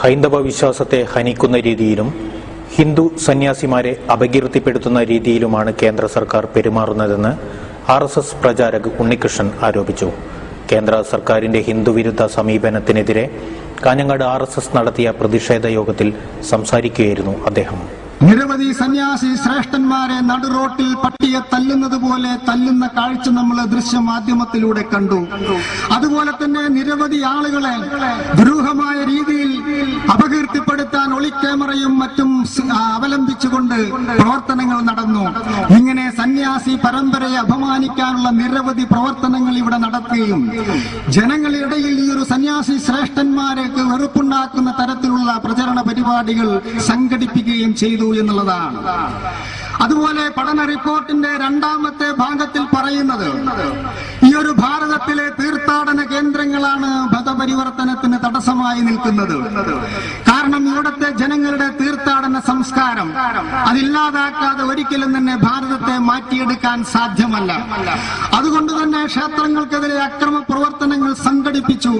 ഹൈന്ദവ വിശ്വാസത്തെ ഹനിക്കുന്ന രീതിയിലും ഹിന്ദു സന്യാസിമാരെ അപകീർത്തിപ്പെടുത്തുന്ന രീതിയിലുമാണ് കേന്ദ്ര സർക്കാർ പെരുമാറുന്നതെന്ന് RSS പ്രചാരക് ഉണ്ണികൃഷ്ണൻ ആരോപിച്ചു. കേന്ദ്ര സർക്കാരിന്റെ ഹിന്ദുവിരുദ്ധ സമീപനത്തിനെതിരെ കാഞ്ഞങ്ങാട് RSS നടത്തിയ പ്രതിഷേധ യോഗത്തിൽ സംസാരിക്കുകയായിരുന്നു അദ്ദേഹം. നിരവധി സന്യാസി ശ്രേഷ്ഠന്മാരെ നടുറോട്ടിൽ പട്ടിയെ തല്ലുന്നത് പോലെ തല്ലുന്ന കാഴ്ച നമ്മൾ ദൃശ്യമാധ്യമത്തിലൂടെ കണ്ടു. അതുപോലെ തന്നെ നിരവധി ആളുകളെ ദുരൂഹമായ രീതിയിൽ അപകീർത്തിപ്പെടുത്താൻ ഒളിക്യാമറയും മറ്റും അവലംബിച്ചുകൊണ്ട് പ്രവർത്തനങ്ങൾ നടന്നു. ഇങ്ങനെ സന്യാസി പരമ്പരയെ അപമാനിക്കാനുള്ള നിരവധി പ്രവർത്തനങ്ങൾ ഇവിടെ നടത്തുകയും ജനങ്ങളിടയിൽ ഈ ഒരു സന്യാസി ശ്രേഷ്ഠന്മാർക്ക് വെറുപ്പുണ്ടാക്കുന്ന തരത്തിലുള്ള പ്രചരണ പരിപാടികൾ സംഘടിപ്പിക്കുകയും ചെയ്തു എന്നുള്ളതാണ്. അതുപോലെ പഠന റിപ്പോർട്ടിന്റെ രണ്ടാമത്തെ ഭാഗത്തിൽ പറയുന്നത് ഈ ഒരു ഭാരതത്തിലെ തീർത്ഥാടന കേന്ദ്രങ്ങളാണ് മതപരിവർത്തനത്തിന് തടസ്സമായി നിൽക്കുന്നത്. കാരണം ഇവിടുത്തെ ജനങ്ങളുടെ തീർത്ഥാടന സംസ്കാരം അതില്ലാതാക്കാതെ ഒരിക്കലും തന്നെ ഭാരതത്തെ മാറ്റിയെടുക്കാൻ സാധ്യമല്ല. അതുകൊണ്ട് തന്നെ ക്ഷേത്രങ്ങൾക്കെതിരെ അക്രമ പ്രവർത്തനങ്ങൾ സംഘടിപ്പിച്ചു.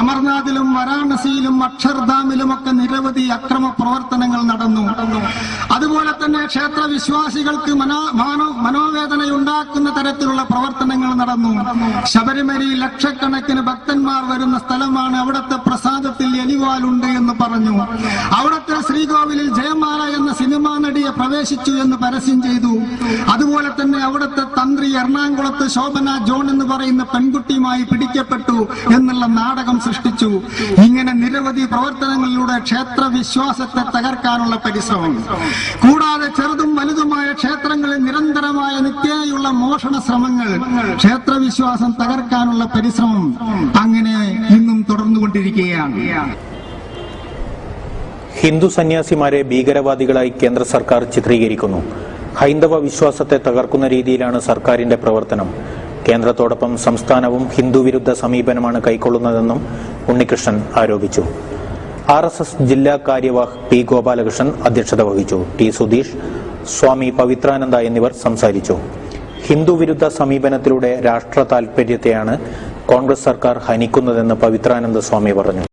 അമർനാഥിലും വാരാണസിയിലും അക്ഷർധാമിലുമൊക്കെ നിരവധി അക്രമ പ്രവർത്തനങ്ങൾ നടന്നു. അതുപോലെ തന്നെ ക്ഷേത്ര വിശ്വാസികൾക്ക് മനോവേദനയുണ്ടാക്കുന്ന തരത്തിലുള്ള പ്രവർത്തനങ്ങൾ നടന്നു. ശബരിമലയിൽ ലക്ഷക്കണക്കിന് ഭക്തന്മാർ വരുന്ന സ്ഥലമാണ്. അവിടുത്തെ പ്രസാദത്തിൽ എലിവാലുണ്ട് എന്ന് പറഞ്ഞു. അവിടുത്തെ ശ്രീകോവിലിൽ ജയമാല എന്ന സിനിമാ നടിയെ പ്രവേശിച്ചു എന്ന് പരസ്യം ചെയ്തു. അതുപോലെ തന്നെ അവിടുത്തെ തന്ത്രി എറണാകുളത്ത് ശോഭന ജോൺ എന്ന് പറയുന്ന പെൺകുട്ടിയുമായി പിടിക്കപ്പെട്ടു എന്നുള്ള നാടകം സൃഷ്ടിച്ചു. ഇങ്ങനെ നിരവധി പ്രവർത്തനങ്ങളിലൂടെ ക്ഷേത്ര വിശ്വാസത്തെ തകർക്കാനുള്ള പരിശ്രമം, കൂടാതെ ചെറുതും വലുതുമായ ക്ഷേത്രങ്ങളിൽ നിരന്തരമായ നിത്യയുള്ള മോഷണ ശ്രമങ്ങൾ, ക്ഷേത്രവിശ്വാസം തകർക്കാനുള്ള പരിശ്രമം അങ്ങനെ ഇന്നും തുടർന്നുകൊണ്ടിരിക്കുകയാണ്. ഹിന്ദു സന്യാസിമാരെ ഭീകരവാദികളായി കേന്ദ്ര സർക്കാർ ചിത്രീകരിക്കുന്നു. ഹൈന്ദവ വിശ്വാസത്തെ തകർക്കുന്ന രീതിയിലാണ് സർക്കാരിന്റെ പ്രവർത്തനം. കേന്ദ്രത്തോടൊപ്പം സംസ്ഥാനവും ഹിന്ദുവിരുദ്ധ സമീപനമാണ് കൈക്കൊള്ളുന്നതെന്നും ഉണ്ണികൃഷ്ണൻ ആരോപിച്ചു. RSS ജില്ലാ കാര്യവാഹ് P. ഗോപാലകൃഷ്ണൻ അധ്യക്ഷത വഹിച്ചു. T. സുധീഷ്, സ്വാമി പവിത്രാനന്ദ എന്നിവർ സംസാരിച്ചു. ഹിന്ദുവിരുദ്ധ സമീപനത്തിലൂടെ രാഷ്ട്ര താൽപര്യത്തെയാണ് കോൺഗ്രസ് സർക്കാർ ഹനിക്കുന്നതെന്ന് പവിത്രാനന്ദ സ്വാമി പറഞ്ഞു.